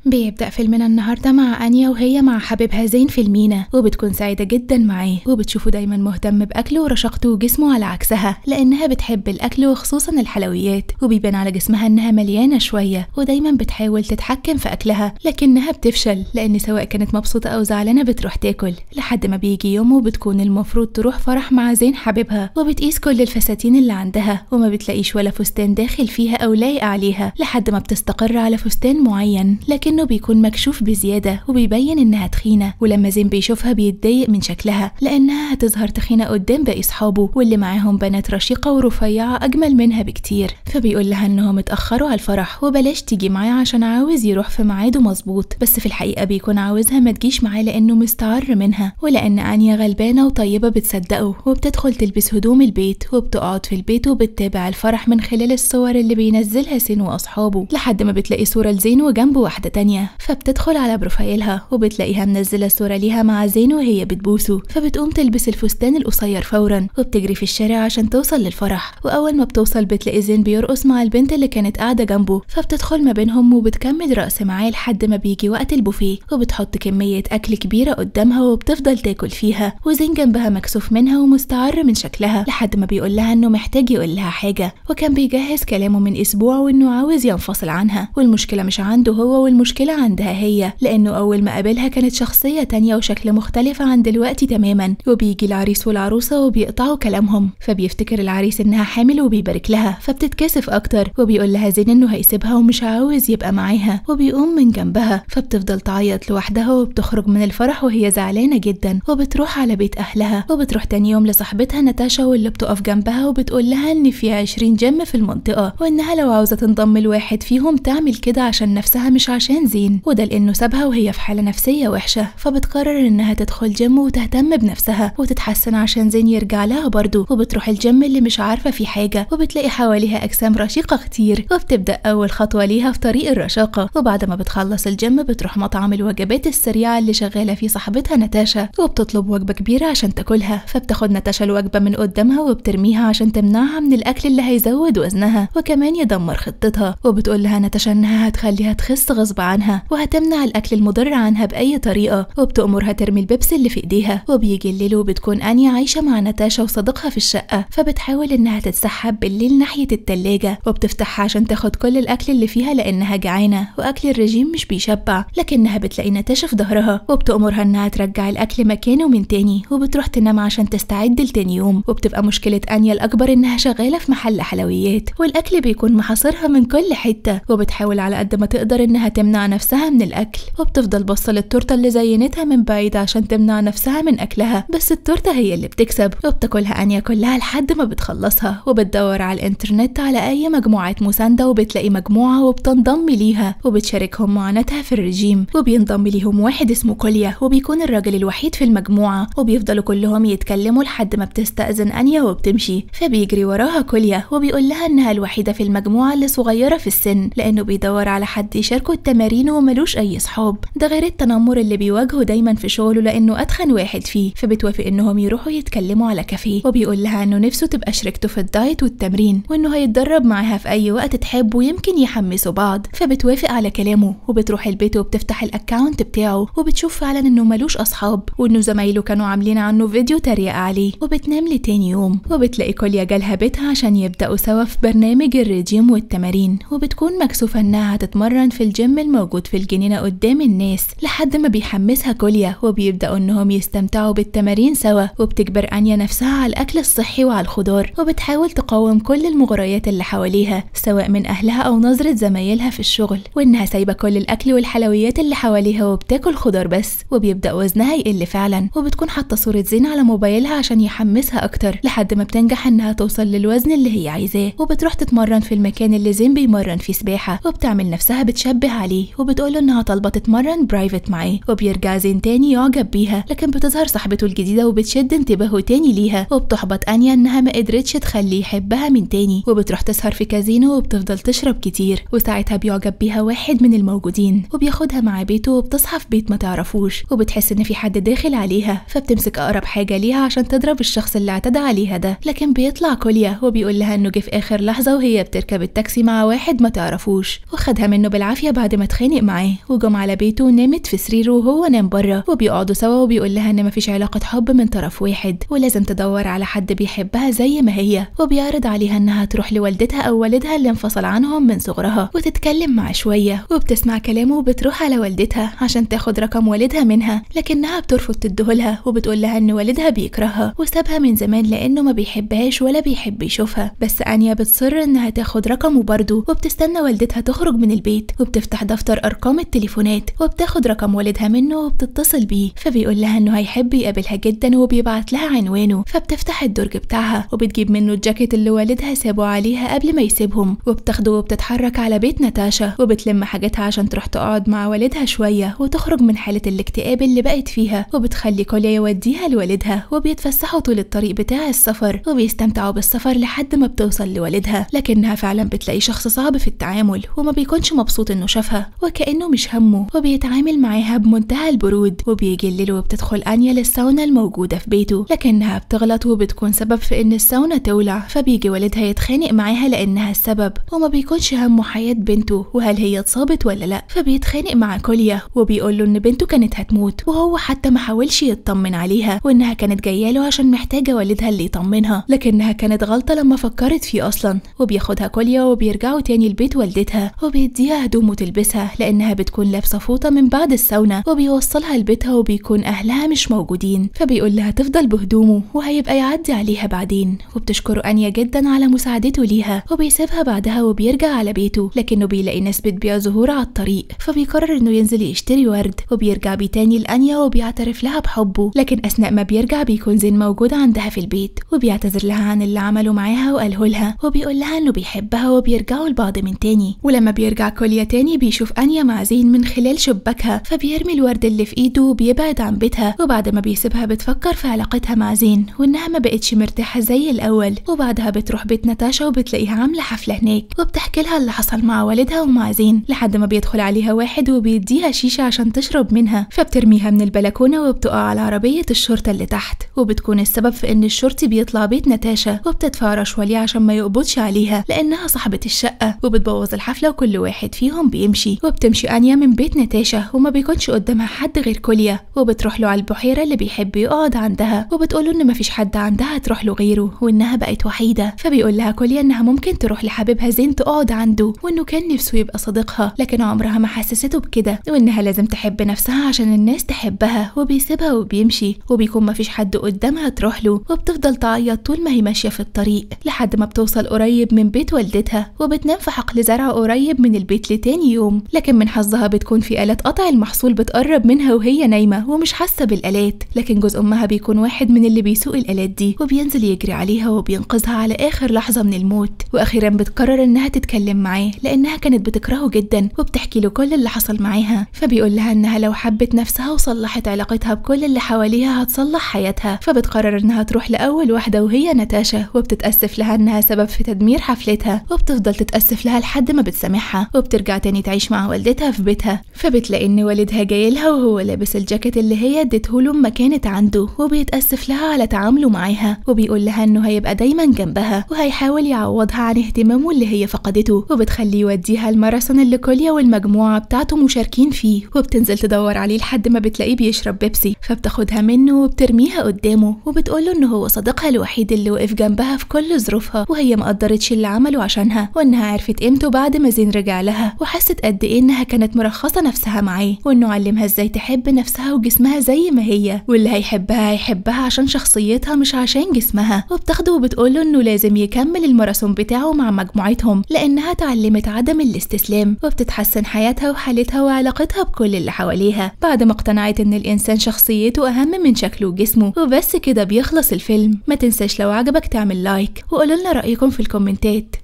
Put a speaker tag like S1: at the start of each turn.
S1: بيبدأ فيلمنا النهاردة مع أنيا وهي مع حبيبها زين في المينا، وبتكون سعيدة جدا معاه وبتشوفه دايما مهتم بأكله ورشاقته وجسمه على عكسها، لأنها بتحب الأكل وخصوصا الحلويات، وبيبان على جسمها إنها مليانة شوية ودايما بتحاول تتحكم في أكلها لكنها بتفشل، لأن سواء كانت مبسوطة أو زعلانة بتروح تاكل لحد ما بيجي يوم وبتكون المفروض تروح فرح مع زين حبيبها، وبتقيس كل الفساتين اللي عندها وما بتلاقيش ولا فستان داخل فيها أو لايق عليها لحد ما بتستقر على فستان معين لكنه بيكون مكشوف بزيادة وبيبين إنها تخينة، ولما زين بيشوفها بيتضايق من شكلها لأنها هتظهر تخينة قدام باقي صحابه واللي معاهم بنات رشيقة ورفيعة أجمل منها بكتير، فبيقول لها إنهم اتأخروا على الفرح وبلاش تيجي معاه عشان عاوز يروح في ميعاده مظبوط، بس في الحقيقة بيكون عاوزها ما تجيش معاه لأنه مستعر منها، ولأن أنيا غلبانة وطيبة بتصدقه وبتدخل تلبس هدوم البيت وبتقعد في البيت وبتتابع الفرح من خلال الصور اللي بينزلها زين وأصحابه لحد ما بتلاقي صورة لزين وجنبه واحدة تانية، فبتدخل على بروفايلها وبتلاقيها منزلة صورة ليها مع زين وهي بتبوسه، فبتقوم تلبس الفستان القصير فورا وبتجري في الشارع عشان توصل للفرح، وأول ما بتوصل بتلاقي زين بيرقص مع البنت اللي كانت قاعدة جنبه، فبتدخل ما بينهم وبتكمل رقص معاه لحد ما بيجي وقت البوفيه وبتحط كمية أكل كبيرة قدامها وبتفضل تاكل فيها، وزين جنبها مكسوف منها ومستعر من شكلها لحد ما بيقول لها إنه محتاج يقول لها حاجة، وكان بيجهز كلامه من أسبوع وإنه عاوز ينفصل عنها، والمشكلة مش عنده هو والمشكلة عندها هي، لأنه أول ما قابلها كانت شخصية تانية وشكل مختلف عن دلوقتي تماما، وبيجي العريس والعروسة وبيقطعوا كلامهم، فبيفتكر العريس إنها حامل وبيبارك لها، فبتتكسف أكتر وبيقول لها زين إنه هيسيبها ومش عاوز يبقى معاها، وبيقوم من جنبها فبتفضل تعيط لوحدها وبتخرج من الفرح وهي زعلانة جدا، وبتروح على بيت أهلها وبتروح تاني يوم لصاحبتها ناتاشا واللي بتقف جنبها وبتقول لها إن في 20 جيم في المنطقة، وإنها لو عاوزة تنضم لواحد فيهم تعمل كده عشان نفسها مش عشان زين، وده لأنه سابها وهي في حالة نفسية وحشة، فبتقرر إنها تدخل جيم وتهتم بنفسها وتتحسن عشان زين يرجع لها برضه، وبتروح الجيم اللي مش عارفة فيه حاجة وبتلاقي حواليها أجسام رشيقة كتير، وبتبدأ أول خطوة ليها في طريق الرشاقة، وبعد ما بتخلص الجيم بتروح مطعم الوجبات السريعة اللي شغالة فيه صاحبتها ناتاشا وبتطلب وجبة كبيرة عشان تاكلها، فبتاخد ناتاشا الوجبة من قدامها وبترميها عشان تمنعها من الأكل اللي هيزود وزنها وكمان يدمر خطتها، وبتقول لها ناتاشا إنها هتخليها تخس غصب عنها وهتمنع الأكل المضر عنها بأي طريقة، وبتأمرها ترمي البيبسي اللي في إيديها، وبيجي الليل وبتكون أنيا عايشة مع ناتاشا وصديقها في الشقة، فبتحاول إنها تتسحب بالليل ناحية التلاجة وبتفتحها عشان تاخد كل الأكل اللي فيها لأنها جعانة وأكل الرجيم مش بيشبع، لكنها بتلاقي ناتاشا في ظهرها وبتأمرها إنها ترجع الأكل مكانه من تاني، وبتروح تنام عشان تستعد لتاني يوم، وبتبقى مشكلة أنيا الأكبر إنها شغالة في محل حلويات والأكل بيكون محاصرها من كل حتة، وبتحاول على قد ما تقدر إنها تمنع نفسها من الأكل، وبتفضل باصة للتورتة اللي زينتها من بعيد عشان تمنع نفسها من أكلها، بس التورتة هي اللي بتكسب وبتاكلها أنيا كلها لحد ما بتخلصها، وبتدور على الإنترنت على أي مجموعات مساندة وبتلاقي مجموعة وبتنضم ليها وبتشاركهم معاناتها في الرجيم، وبينضم ليهم واحد اسمه كوليا وبيكون الراجل الوحيد في المجموعة، وبيفضلوا كلهم يتكلموا لحد ما بتستأذن أنيا وبتمشي، فبيجري وراها كوليا وبيقول لها إنها الوحيدة في المجموعة اللي صغيرة في السن لأنه بيدور على حد يشاركه التمارين وملوش أي صحاب، ده غير التنمر اللي بيواجهه دايما في شغله لأنه أتخن واحد فيه، فبتوافق إنهم يروحوا يتكلموا على كافيه، وبيقول لها إنه نفسه تبقى شريكته في الدايت والتمرين وإنه هيتدرب معاها في أي وقت تحب ويمكن يحمسوا بعض، فبتوافق على كلامه وبتروح البيت وبتفتح الأكاونت بتاعه وبتشوف فعلا إنه ملوش أصحاب وإنه زمايله كانوا عاملين عنه فيديو تريقة عليه، وبتنام لتاني يوم وبتلاقي كوليا جالها بيتها عشان يبدأوا سوا في برنامج الرجيم والتمارين، وبتكون مكسوفة إنها هتتمرن في الجيم الموجود في الجنينة قدام الناس لحد ما بيحمسها كوليا وبيبدأوا إنهم يستمتعوا بالتمارين سوا، وبتجبر أنيا نفسها على الأكل الصحي وعلى الخضار وبتحاول تقاوم كل المغريات اللي حواليها سواء من أهلها أو نظرة زمايلها في الشغل، وإنها سايبة كل الأكل والحلويات اللي حواليها وبتاكل خضار بس، وبيبدأ وزنها يقل فعلا، وبتكون حاطة صورة زين على موبايلها عشان يحمسها أكتر لحد ما بتنجح إنها توصل للوزن اللي هي عايزاه، وبتروح تتمرن في المكان اللي زين بيمرن فيه سباحة وبتعمل نفسها بتشبه عليه وبتقوله إنها طالبة تتمرن برايفت معاه، وبيرجع زين تاني يعجب بيها، لكن بتظهر صاحبته الجديدة وبتشد انتباهه تاني ليها، وبتحبط أنيا إنها ما قدرتش تخليه يحبها من تاني، وبتروح تسهر في كازينو وبتفضل تشرب كتير، وساعتها بيعجب بيها واحد من الموجودين وبياخدها مع بيته وبتصحى في بيت ما تعرفوش، وبتحس إن في حد داخل عليها فبتمسك أقرب حاجة ليها عشان تضرب الشخص اللي اعتدى عليها ده، لكن بيطلع كوليا وبيقول لها إنه جه في آخر لحظة وهي بتركب التاكسي مع واحد ما تعرفوش وخدها منه بالعافية بعد ما بتتخانق معاه، وجم على بيته ونامت في سريره وهو نام بره، وبيقعدوا سوا وبيقول لها ان مفيش علاقة حب من طرف واحد ولازم تدور على حد بيحبها زي ما هي، وبيعرض عليها انها تروح لوالدتها او والدها اللي انفصل عنهم من صغرها وتتكلم معاه شوية، وبتسمع كلامه وبتروح على والدتها عشان تاخد رقم والدها منها، لكنها بترفض تديهولها وبتقول لها ان والدها بيكرهها وسابها من زمان لانه ما بيحبهاش ولا بيحب يشوفها. بس انيا بتصر انها تاخد رقمه برضه، وبتستنى والدتها تخرج من البيت وبتفتح دفتر ارقام التليفونات وبتاخد رقم والدها منه وبتتصل بيه، فبيقول لها انه هيحب يقابلها جدا وبيبعت لها عنوانه، فبتفتح الدرج بتاعها وبتجيب منه الجاكيت اللي والدها سابه عليها قبل ما يسيبهم، وبتاخده وبتتحرك على بيت ناتاشا وبتلم حاجاتها عشان تروح تقعد مع والدها شويه وتخرج من حاله الاكتئاب اللي بقت فيها، وبتخلي كوليا يوديها لوالدها وبيتفسحوا طول الطريق بتاع السفر وبيستمتعوا بالسفر لحد ما بتوصل لوالدها، لكنها فعلا بتلاقي شخص صعب في التعامل وما بيكونش مبسوط انه شافها وكأنه مش همه، وبيتعامل معاها بمنتهى البرود، وبيجي الليل وبتدخل انيا للساونا الموجوده في بيته، لكنها بتغلط وبتكون سبب في ان الساونا تولع، فبيجي والدها يتخانق معاها لانها السبب وما بيكونش همه حياه بنته وهل هي اتصابت ولا لا، فبيتخانق مع كوليا وبيقول له ان بنته كانت هتموت وهو حتى ما حاولش يطمن عليها وانها كانت جايه له عشان محتاجه والدها اللي يطمنها، لكنها كانت غلطه لما فكرت فيه اصلا، وبياخدها كوليا وبيرجعوا تاني لبيت والدتها وبيديها هدوم وتلبسها لانها بتكون لابسه فوطه من بعد الساونا، وبيوصلها لبيتها وبيكون اهلها مش موجودين، فبيقول لها تفضل بهدومه وهيبقى يعدي عليها بعدين، وبتشكره انيا جدا على مساعدته ليها، وبيسيبها بعدها وبيرجع على بيته، لكنه بيلاقي ناس بتبيع زهور على الطريق، فبيقرر انه ينزل يشتري ورد، وبيرجع بيه تاني لانيا وبيعترف لها بحبه، لكن اثناء ما بيرجع بيكون زين موجود عندها في البيت وبيعتذر لها عن اللي عمله معاها وقاله لها، وبيقول لها انه بيحبها وبيرجعوا لبعض من تاني. ولما بيرجع كوليا تاني بيشوف انيا مع زين من خلال شباكها، فبيرمي الورد اللي في ايده وبيبعد عن بيتها، وبعد ما بيسيبها بتفكر في علاقتها مع زين وانها ما بقتش مرتاحه زي الاول، وبعدها بتروح بيت ناتاشا وبتلاقيها عامله حفله هناك وبتحكي لها اللي حصل مع والدها ومع زين، لحد ما بيدخل عليها واحد وبيديها شيشه عشان تشرب منها، فبترميها من البلكونه وبتقع على عربيه الشرطه اللي تحت، وبتكون السبب في ان الشرطي بيطلع بيت ناتاشا وبتدفع رشوه ليه عشان ما يقبضش عليها لانها صاحبه الشقه، وبتبوظ الحفله وكل واحد فيهم بيمشي، وبتمشي انيا من بيت ناتاشا وما بيكونش قدامها حد غير كوليا، وبتروح له على البحيره اللي بيحب يقعد عندها، وبتقول له ان مفيش حد عندها تروح له غيره وانها بقت وحيده، فبيقول لها كوليا انها ممكن تروح لحبيبها زين تقعد عنده وانه كان نفسه يبقى صديقها، لكن عمرها ما حسسته بكده، وانها لازم تحب نفسها عشان الناس تحبها، وبيسيبها وبيمشي وبيكون مفيش حد قدامها تروح له، وبتفضل تعيط طول ما هي ماشيه في الطريق لحد ما بتوصل قريب من بيت والدتها، وبتنام في حقل زرع قريب من البيت لتاني يوم، لكن من حظها بتكون في آلة قطع المحصول بتقرب منها وهي نايمه ومش حاسه بالآلات، لكن جوز امها بيكون واحد من اللي بيسوق الآلات دي وبينزل يجري عليها وبينقذها على اخر لحظه من الموت، واخيرا بتقرر انها تتكلم معاه لانها كانت بتكرهه جدا وبتحكي له كل اللي حصل معاها، فبيقول لها انها لو حبت نفسها وصلحت علاقتها بكل اللي حواليها هتصلح حياتها، فبتقرر انها تروح لاول واحده وهي ناتاشا، وبتتاسف لها انها سبب في تدمير حفلتها، وبتفضل تتاسف لها لحد ما بتسامحها، وبترجع تاني تعيش مع والدتها في بيتها، فبتلاقي ان والدها جاي لها وهو لابس الجاكيت اللي هي اديته له لما كانت عنده، وبيتاسف لها على تعامله معاها، وبيقول لها انه هيبقى دايما جنبها وهيحاول يعوضها عن اهتمامه اللي هي فقدته، وبتخليه يوديها الماراثون اللي كوليا والمجموعه بتاعته مشاركين فيه، وبتنزل تدور عليه لحد ما بتلاقيه بيشرب بيبسي، فبتاخدها منه وبترميها قدامه، وبتقول له انه هو صديقها الوحيد اللي وقف جنبها في كل ظروفها، وهي ما قدرتش اللي عمله عشانها، وانها عرفت قيمته بعد ما زين رجع لها، وحست قد ايه انها كانت مرخصه نفسها معاه، وانه علمها ازاي تحب نفسها وجسمها زي ما هي، واللي هيحبها عشان شخصيتها مش عشان جسمها، وبتاخده وبتقول له انه لازم يكمل الماراثون بتاعه مع مجموعتهم لانها اتعلمت عدم الاستسلام، وبتتحسن حياتها وحالتها وعلاقتها بكل اللي حواليها بعد ما اقتنعت ان الانسان شخصيته اهم من شكله وجسمه. وبس كده بيخلص الفيلم. ما تنساش لو عجبك تعمل لايك وقولوا لنا رأيكم في الكومنتات.